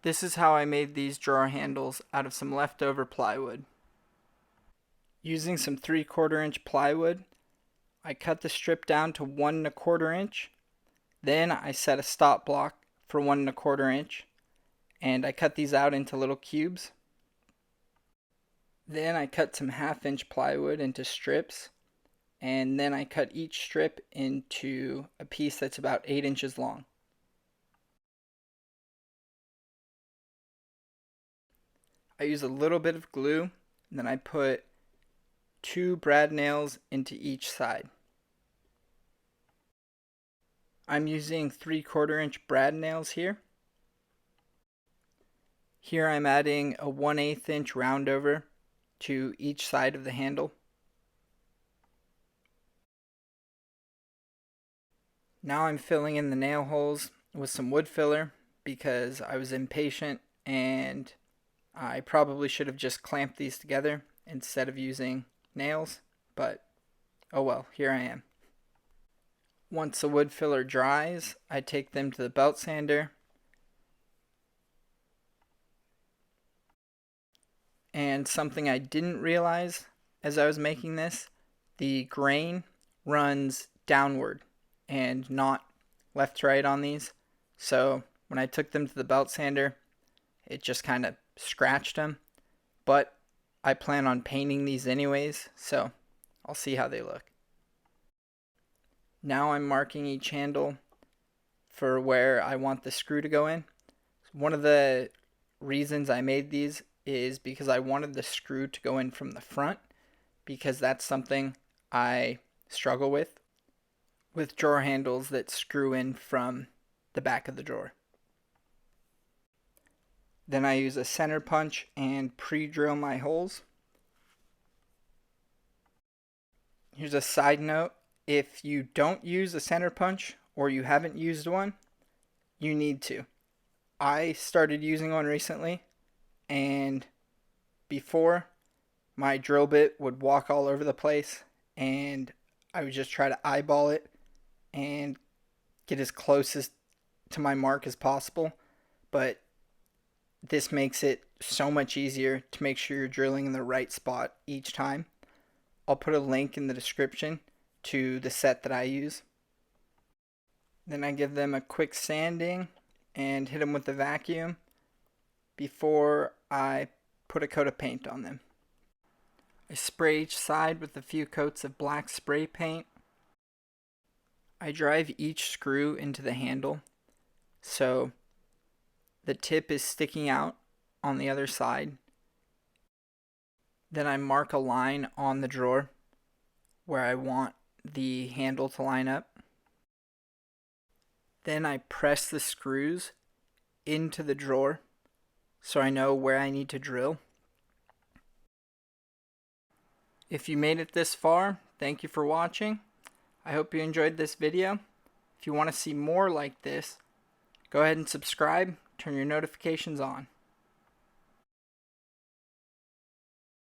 This is how I made these drawer handles out of some leftover plywood. Using some 3/4 inch plywood, I cut the strip down to 1 1/4 inch. Then I set a stop block for 1 1/4 inch, and I cut these out into little cubes. Then I cut some 1/2 inch plywood into strips, and then I cut each strip into a piece that's about 8 inches long. I use a little bit of glue, and then I put 2 brad nails into each side. I'm using 3/4 inch brad nails here. Here I'm adding a 1/8 inch roundover to each side of the handle. Now I'm filling in the nail holes with some wood filler because I was impatient and I probably should have just clamped these together instead of using nails, but oh well, here I am. Once the wood filler dries, I take them to the belt sander and something I didn't realize as I was making this, the grain runs downward and not left to right on these. So when I took them to the belt sander, it just kind of scratched them. But I plan on painting these anyways, so I'll see how they look. Now I'm marking each handle for where I want the screw to go in. One of the reasons I made these is because I wanted the screw to go in from the front, because that's something I struggle with drawer handles that screw in from the back of the drawer. Then I use a center punch and pre-drill my holes. Here's a side note. If you don't use a center punch or you haven't used one, you need to. I started using one recently, and before, my drill bit would walk all over the place and I would just try to eyeball it and get as close to my mark as possible. But this makes it so much easier to make sure you're drilling in the right spot each time. I'll put a link in the description to the set that I use. Then I give them a quick sanding and hit them with the vacuum before I put a coat of paint on them. I spray each side with a few coats of black spray paint. I drive each screw into the handle so the tip is sticking out on the other side. Then I mark a line on the drawer where I want the handle to line up. Then I press the screws into the drawer so I know where I need to drill. If you made it this far, thank you for watching. I hope you enjoyed this video. If you want to see more like this, go ahead and subscribe, turn your notifications on.